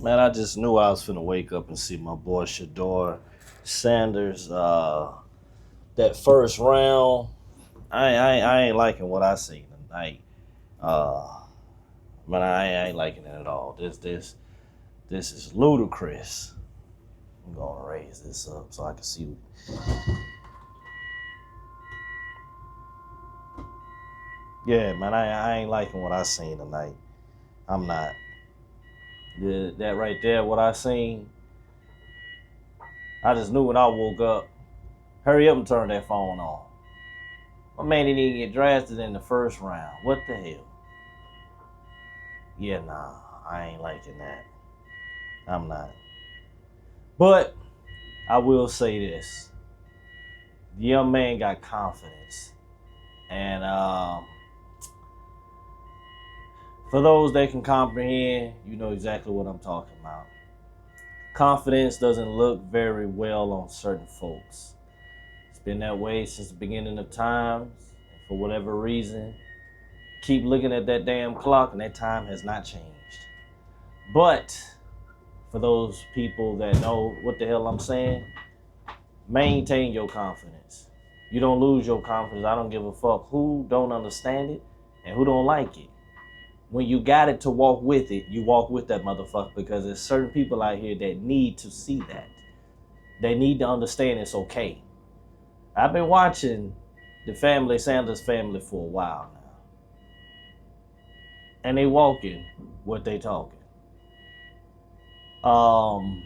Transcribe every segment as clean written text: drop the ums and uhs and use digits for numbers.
Man, I just knew I was finna wake up and see my boy Shador Sanders. That first round, I ain't liking what I seen tonight. Uh, man, I ain't liking it at all. This is ludicrous. I'm gonna raise this up so I can see. Yeah, man, I ain't liking what I seen tonight. I'm not. That right there, what I seen, I just knew when I woke up. Hurry up and turn that phone on. My man didn't even get drafted in the first round. What the hell? Yeah, nah, I ain't liking that. I'm not. But I will say this: the young man got confidence, and for those that can comprehend, you know exactly what I'm talking about. Confidence doesn't look very well on certain folks. It's been that way since the beginning of times. And for whatever reason, keep looking at that damn clock, and that time has not changed. But for those people that know what the hell I'm saying, maintain your confidence. You don't lose your confidence. I don't give a fuck who don't understand it and who don't like it. When you got it to walk with it, you walk with that motherfucker, because there's certain people out here that need to see that. They need to understand it's okay. I've been watching the family, Sanders family, for a while now. And they walking what they talking. Um,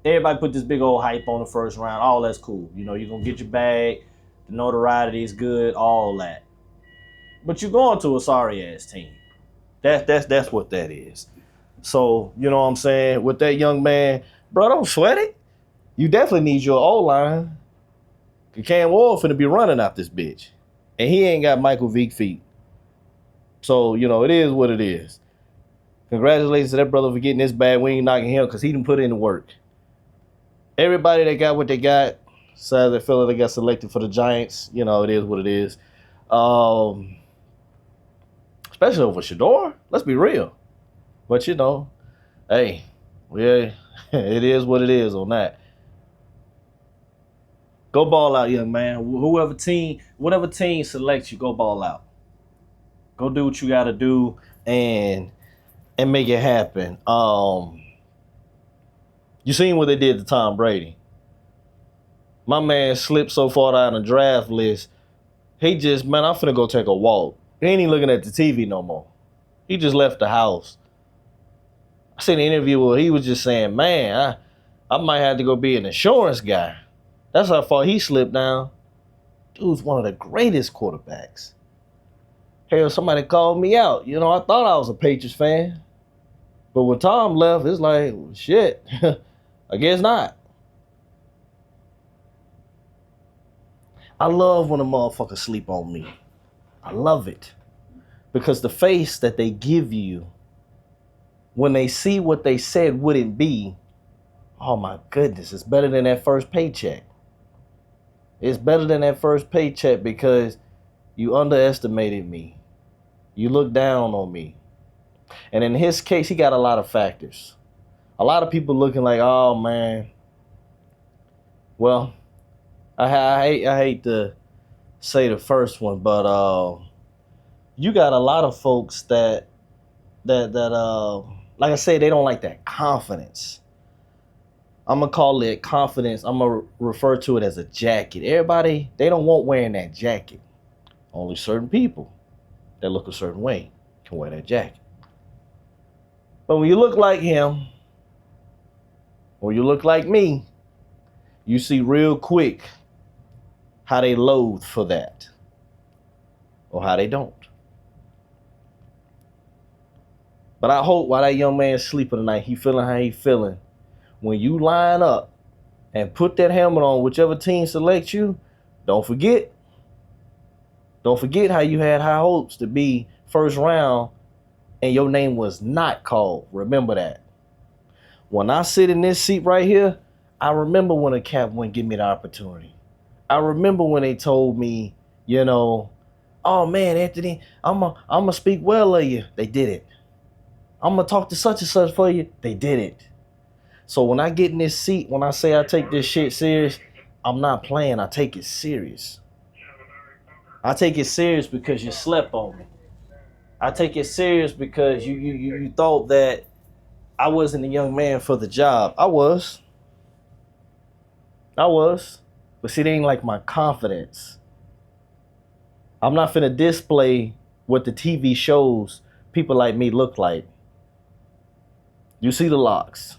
Everybody put this big old hype on the first round. All that's cool. You know, you're gonna get your bag, the notoriety is good, all that. But you're going to a sorry ass team. That's what that is. So, you know what I'm saying? With that young man, bro, don't sweat it. You definitely need your O line. Cam Ward finna be running out this bitch. And he ain't got Michael Vick feet. So, you know, it is what it is. Congratulations to that brother for getting this bag. We ain't knocking him because he didn't put in the work. Everybody that got what they got, besides that fella that got selected for the Giants, you know, it is what it is. Especially over Shador. Let's be real. But, you know, hey, yeah, it is what it is on that. Go ball out, young man. Whatever team selects you, go ball out. Go do what you got to do and make it happen. You seen what they did to Tom Brady. My man slipped so far down the draft list. He just, man, I'm finna go take a walk. He ain't even looking at the TV no more. He just left the house. I seen an interview where he was just saying, man, I might have to go be an insurance guy. That's how far he slipped down. Dude's one of the greatest quarterbacks. Hell, somebody called me out. You know, I thought I was a Patriots fan. But when Tom left, it's like, well, shit, I guess not. I love when a motherfucker sleep on me. I love it. Because the face that they give you when they see what they said wouldn't be, oh my goodness, it's better than that first paycheck. It's better than that first paycheck because you underestimated me. You looked down on me. And in his case, he got a lot of factors. A lot of people looking like, oh man, well, I hate to say the first one, but you got a lot of folks that like I say, they don't like that confidence. I'm gonna call it confidence. I'm gonna refer to it as a jacket. Everybody, they don't want wearing that jacket. Only certain people that look a certain way can wear that jacket. But when you look like him, or you look like me, you see real quick how they loathe for that, or how they don't. But I hope while that young man's sleeping tonight, he feeling how he feeling. When you line up and put that helmet on, whichever team selects you, don't forget. Don't forget how you had high hopes to be first round and your name was not called. Remember that. When I sit in this seat right here, I remember when a cap wouldn't give me the opportunity. I remember when they told me, you know, oh man, Anthony, I'm going to speak well of you. They did it. I'm going to talk to such and such for you. They didn't. So when I get in this seat, when I say I take this shit serious, I'm not playing. I take it serious. I take it serious because you slept on me. I take it serious because you thought that I wasn't a young man for the job. I was. But see, it ain't like my confidence. I'm not finna display what the TV shows people like me look like. You see the locks.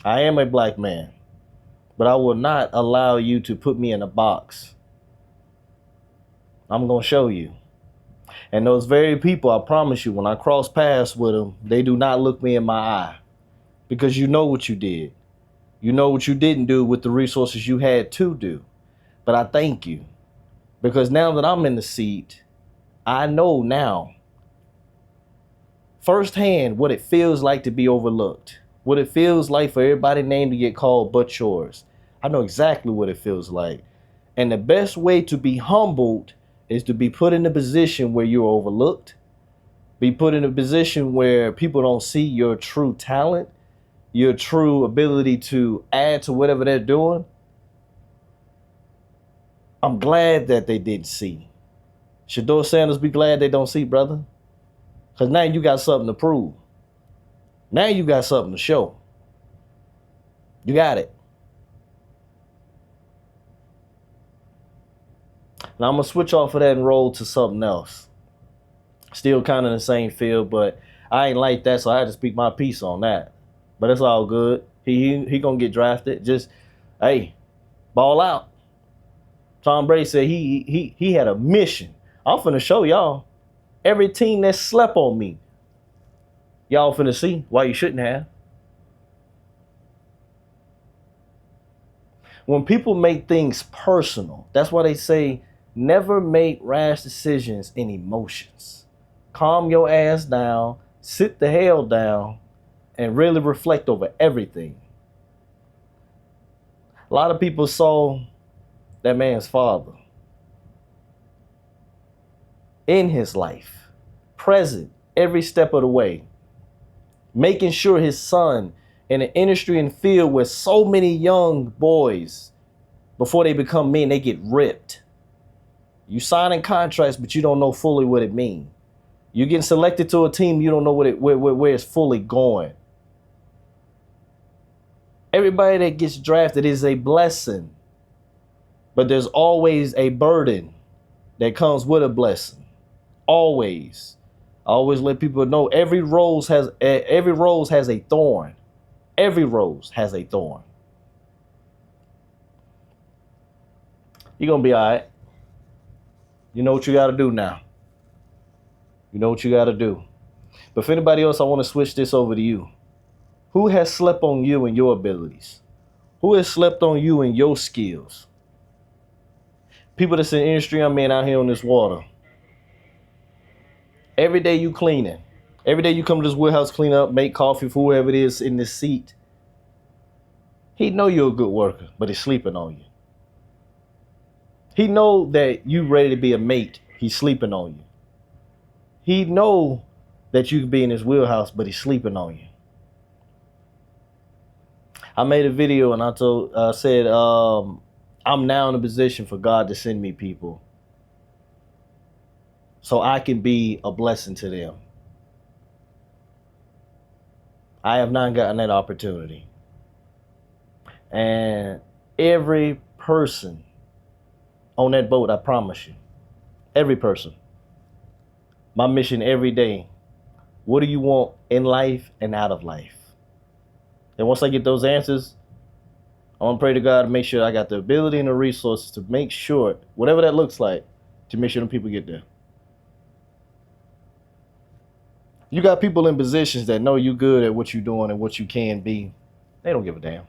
I am a black man. But I will not allow you to put me in a box. I'm going to show you. And those very people, I promise you, when I cross paths with them, they do not look me in my eye. Because you know what you did. You know what you didn't do with the resources you had to do. But I thank you. Because now that I'm in the seat, I know now firsthand what it feels like to be overlooked. What it feels like for everybody's name to get called but yours. I know exactly what it feels like. And the best way to be humbled is to be put in a position where you're overlooked. Be put in a position where people don't see your true talent, your true ability to add to whatever they're doing. I'm glad that they didn't see. Shedeur Sanders, be glad they don't see, brother. Because now you got something to prove. Now you got something to show. You got it. Now I'm going to switch off of that and roll to something else. Still kind of in the same field, but I ain't like that, so I had to speak my piece on that. But it's all good. He going to get drafted. Just, hey, ball out. Tom Brady said he had a mission. I'm finna show y'all. Every team that slept on me, y'all finna see why you shouldn't have. When people make things personal, that's why they say never make rash decisions in emotions. Calm your ass down, sit the hell down, and really reflect over everything. A lot of people saw that man's father in his life, present every step of the way, making sure his son in an industry and field with so many young boys, before they become men, they get ripped. You signing contracts, but you don't know fully what it means. You getting selected to a team, you don't know where it's fully going. Everybody that gets drafted is a blessing, but there's always a burden that comes with a blessing. Always. I always let people know every rose has a thorn. Every rose has a thorn. You're going to be all right. You know what you got to do now. You know what you got to do. But for anybody else, I want to switch this over to you. Who has slept on you and your abilities? Who has slept on you and your skills? People that's in the industry I'm in out here on this water. Every day you cleaning. Every day you come to this warehouse, clean up, make coffee for whoever it is in this seat. He know you're a good worker, but he's sleeping on you. He know that you ready to be a mate. He's sleeping on you. He know that you can be in his wheelhouse, but he's sleeping on you. I made a video and I said, I'm now in a position for God to send me people so I can be a blessing to them. I have not gotten that opportunity. And every person on that boat, I promise you, every person, my mission every day, what do you want in life and out of life? And once I get those answers, I want to pray to God to make sure I got the ability and the resources to make sure, whatever that looks like, to make sure them people get there. You got people in positions that know you good at what you're doing and what you can be. They don't give a damn.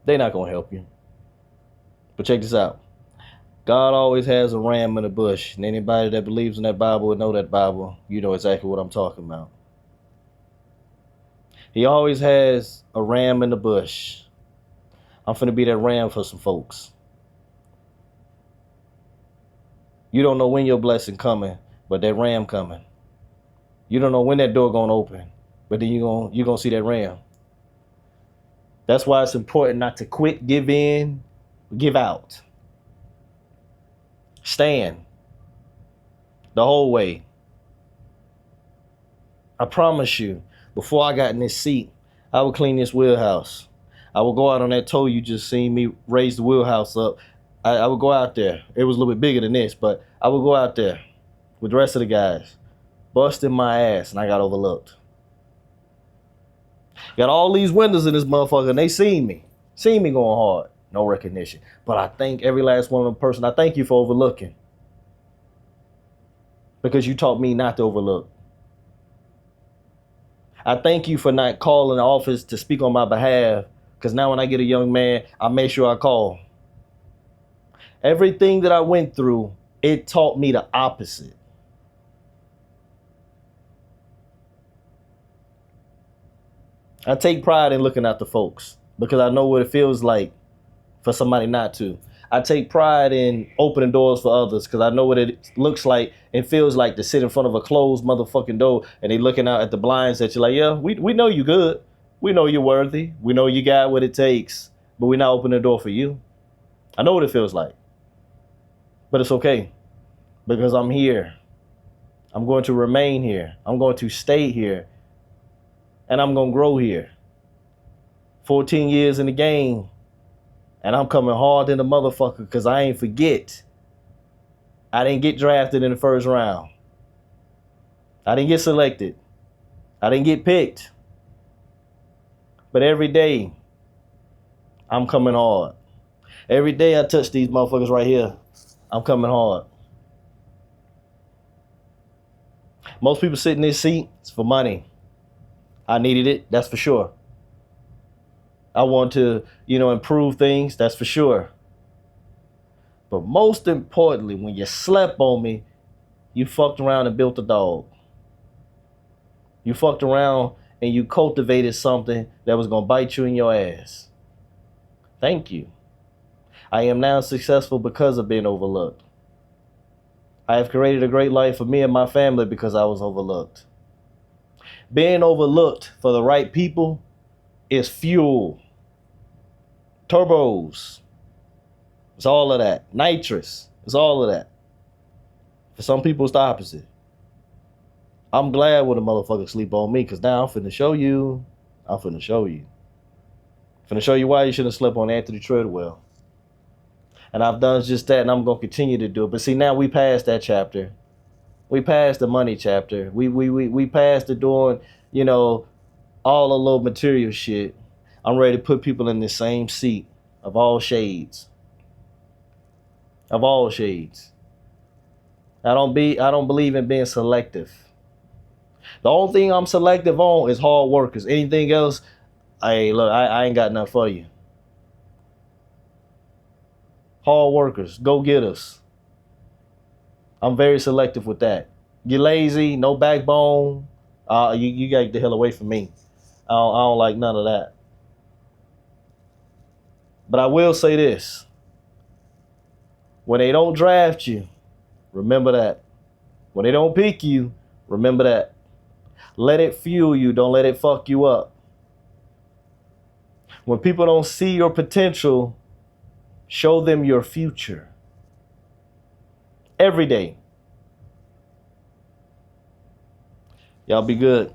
They're not going to help you. But check this out. God always has a ram in the bush. And anybody that believes in that Bible and know that Bible, you know exactly what I'm talking about. He always has a ram in the bush. I'm finna be that ram for some folks. You don't know when your blessing coming, but that ram coming. You don't know when that door gonna open, but then you gonna see that ram. That's why it's important not to quit, give in, give out. Stand the whole way. I promise you, before I got in this seat, I would clean this wheelhouse. I would go out on that toe you just seen me raise the wheelhouse up. I would go out there. It was a little bit bigger than this, but I would go out there with the rest of the guys, busting my ass, and I got overlooked. Got all these windows in this motherfucker, and they seen me going hard. No recognition. But I thank every last one of them person. I thank you for overlooking. Because you taught me not to overlook. I thank you for not calling the office to speak on my behalf. Because now when I get a young man, I make sure I call. Everything that I went through, it taught me the opposite. I take pride in looking after folks because I know what it feels like for somebody not to. I take pride in opening doors for others because I know what it looks like and feels like to sit in front of a closed motherfucking door and they looking out at the blinds at you like, yeah, we know you good. We know you're worthy. We know you got what it takes, but we're not opening the door for you. I know what it feels like, but it's okay because I'm here. I'm going to remain here. I'm going to stay here. And I'm going to grow here. 14 years in the game. And I'm coming hard in the motherfucker because I ain't forget. I didn't get drafted in the first round. I didn't get selected. I didn't get picked. But every day, I'm coming hard. Every day I touch these motherfuckers right here, I'm coming hard. Most people sit in this seat, it's for money. I needed it, that's for sure. I want to, improve things, that's for sure. But most importantly, when you slept on me, you fucked around and built a dog. You fucked around and you cultivated something that was going to bite you in your ass. Thank you. I am now successful because of being overlooked. I have created a great life for me and my family because I was overlooked. Being overlooked for the right people is fuel. Turbos. It's all of that. Nitrous. It's all of that. For some people, it's the opposite. I'm glad when a motherfucker sleep on me because now I'm finna show you. I'm finna show you. Finna show you why you shouldn't sleep on Anthony Treadwell. And I've done just that and I'm going to continue to do it. But see, now we passed that chapter. We passed the money chapter. We passed the doing, all the little material shit. I'm ready to put people in the same seat of all shades. Of all shades. I don't believe in being selective. The only thing I'm selective on is hard workers. Anything else, hey, look, I ain't got nothing for you. Hard workers, go get us. I'm very selective with that. You're lazy, no backbone. You got to get the hell away from me. I don't like none of that. But I will say this. When they don't draft you, remember that. When they don't pick you, remember that. Let it fuel you. Don't let it fuck you up. When people don't see your potential, show them your future. Every day. Y'all be good.